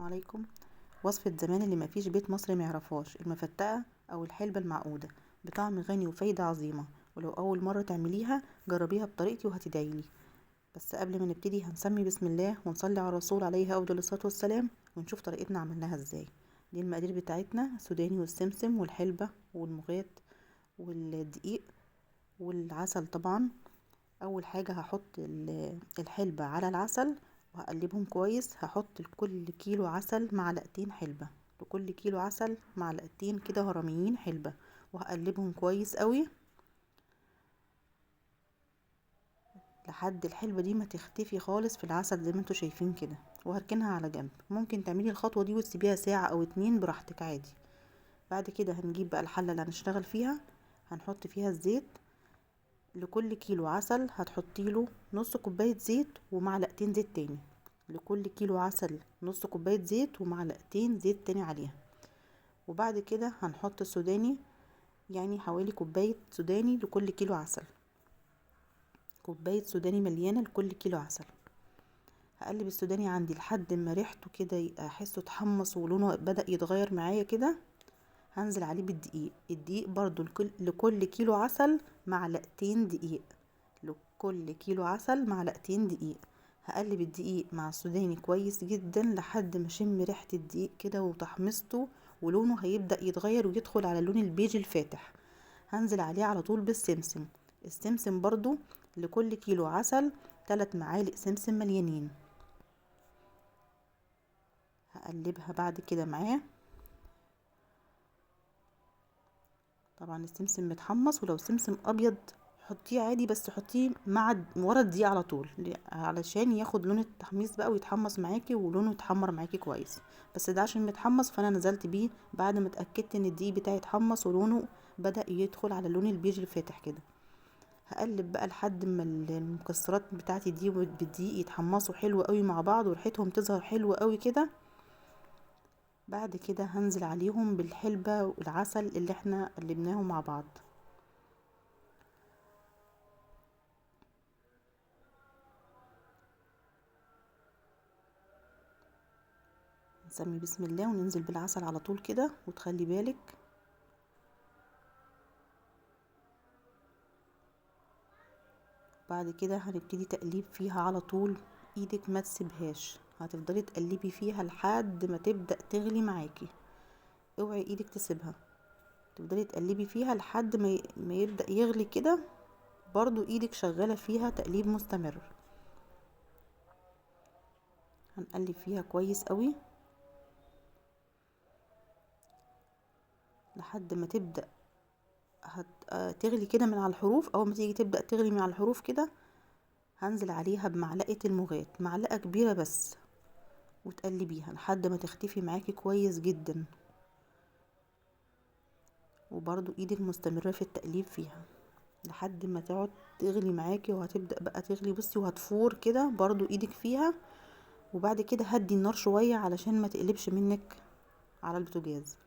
عليكم. وصفة زمان اللي مفيش بيت مصري معرفهاش، المفتقة او الحلبة المعقودة، بطعم غني وفايدة عظيمة. ولو اول مرة تعمليها جربيها بطريقتي وهتدعيلي. بس قبل ما نبتدي هنسمي بسم الله ونصلي على الرسول عليه افضل الصلاة والسلام، ونشوف طريقتنا عملناها ازاي. دي المقادير بتاعتنا: السوداني والسمسم والحلبة والمغات والدقيق والعسل. طبعا اول حاجة هحط الحلبة على العسل وهقلبهم كويس. هحط لكل كيلو عسل معلقتين حلبة، لكل كيلو عسل معلقتين كده هرميين حلبة، وهقلبهم كويس قوي لحد الحلبة دي ما تختفي خالص في العسل زي ما انتوا شايفين كده، وهركنها على جنب. ممكن تعملي الخطوة دي وتسيبيها ساعة او 2 براحتك عادي. بعد كده هنجيب بقى الحلة اللي هنشتغل فيها، هنحط فيها الزيت. لكل كيلو عسل هتحطيله نص كوباية زيت ومعلقتين زيت تاني. لكل كيلو عسل نص كوباية زيت ومعلقتين زيت تاني عليها. وبعد كده هنحط السوداني، يعني حوالي كوباية سوداني لكل كيلو عسل، كوباية سوداني مليانة لكل كيلو عسل. هقلب السوداني عندي لحد ما ريحته كده يبقى احسه اتحمص ولونه بدأ يتغير معايا كده. هنزل عليه بالدقيق. الدقيق برضو لكل كيلو عسل معلقتين دقيق، لكل كيلو عسل معلقتين دقيق. هقلب الدقيق مع السوداني كويس جدا لحد ما اشم ريحة الدقيق كده وتحمصته، ولونه هيبدأ يتغير ويدخل على لون البيج الفاتح. هنزل عليه على طول بالسمسم. السمسم برضو لكل كيلو عسل 3 معالق سمسم مليانين. هقلبها بعد كده معاه. طبعا السمسم متحمص، ولو سمسم ابيض حطيه عادي، بس حطيه مع ورا الدقيق على طول علشان ياخد لون التحميص بقى ويتحمص معاكي ولونه يتحمر معاكي كويس. بس ده عشان متحمص فانا نزلت بيه بعد ما اتاكدت ان الدقيق بتاعي اتحمص ولونه بدا يدخل على لون البيج الفاتح كده. هقلب بقى لحد ما المكسرات بتاعتي دي بالدقيق يتحمصوا حلو قوي مع بعض وريحتهم تظهر حلوه قوي كده. بعد كده هنزل عليهم بالحلبة والعسل اللي احنا قلبناهم مع بعض. نسمي بسم الله وننزل بالعسل على طول كده، وتخلي بالك بعد كده هنبتدي تقليب فيها على طول. ايدك ما تسيبهاش، هتفضلي تقلبي فيها لحد ما تبدأ تغلي معاكي. اوعي ايدك تسيبها، تفضلي تقلبي فيها لحد ما يبدأ يغلي كده. برضو ايدك شغالة فيها تقليب مستمر. هنقلب فيها كويس قوي لحد ما تبدأ تغلي كده من على الحروف. اول ما تيجي تبدأ تغلي من على الحروف كده هنزل عليها بمعلقة المغات، معلقة كبيرة بس، وتقلبيها لحد ما تختفي معاكي كويس جدا. وبرضو ايدك مستمرة في التقليب فيها لحد ما تقعد تغلي معاكي، وهتبدأ بقى تغلي بصي وهتفور كده، برضو ايدك فيها. وبعد كده هدي النار شوية علشان ما تقلبش منك على البوتاجاز.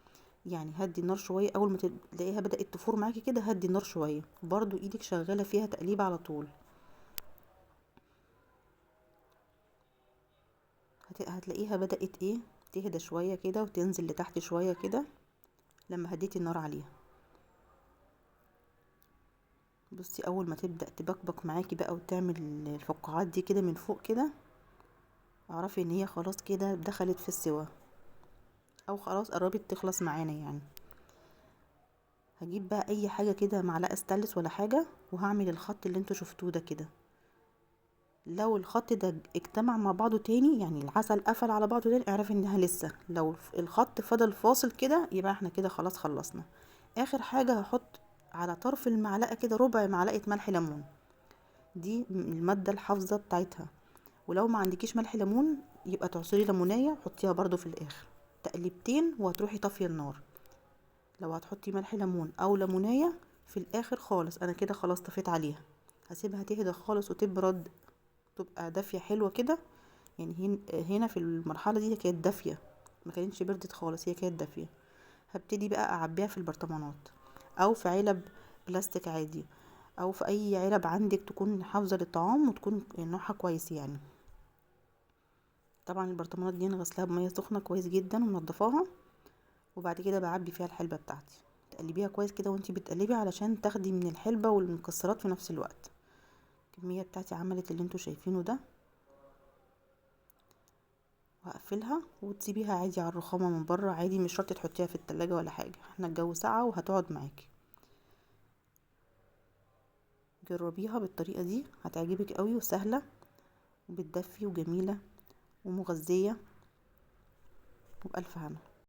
يعني هدي النار شوية، اول ما تلاقيها بدأت تفور معاكي كده هدي النار شوية، برضو ايدك شغالة فيها تقليب على طول. هتلاقيها بدأت ايه تهدى شوية كده وتنزل لتحت شوية كده لما هديتي النار عليها. بصي اول ما تبدأ تبقبق معاكي بقى وتعمل الفقاعات دي كده من فوق كده، اعرفي ان هي خلاص كده دخلت في السوا، او خلاص قربت تخلص معانا يعني. هجيب بقى اي حاجة كده، معلقة ستانلس ولا حاجة، وهعمل الخط اللي انتوا شفتوه ده كده. لو الخط ده اجتمع مع بعضه تاني، يعني العسل قفل على بعضه تاني، اعرفي انها لسه. لو الخط فضل فاصل كده يبقى احنا كده خلاص خلصنا. اخر حاجة هحط على طرف المعلقة كده ربع معلقة ملح ليمون، دي المادة الحافظة بتاعتها. ولو ما عندكيش ملح ليمون يبقى تعصري ليمونية حطيها برضو في الاخر، تقليبتين وهتروحي طافية النار. لو هتحطي ملح ليمون او ليمونية في الاخر خالص، انا كده خلاص طفيت عليها. هسيبها تهدى خالص وتبرد، تبقى دافية حلوة كده. يعني هنا في المرحلة دي كانت دافية، ما كانتش بردت خالص، هي كانت دافية. هبتدي بقى اعبيها في البرطمانات او في علب بلاستيك عادي، او في اي علب عندك تكون حافظة للطعام وتكون نوعها كويس يعني. طبعا البرطمانات دي انا غسلاها بميه سخنه كويس جدا ومنضفاها، وبعد كده بعبي فيها الحلبه بتاعتي. تقلبيها كويس كده وانتي بتقلبي علشان تاخدي من الحلبه والمكسرات في نفس الوقت. الكميه بتاعتي عملت اللي انتوا شايفينه ده، وهقفلها وتسيبيها عادي على الرخامه من بره عادي، مش شرط تحطيها في التلاجة ولا حاجه، احنا الجو ساقعه وهتقعد معاكي. جربيها بالطريقه دي هتعجبك قوي، وسهله وبتدفي وجميله ومغذيه، وبألف هنا.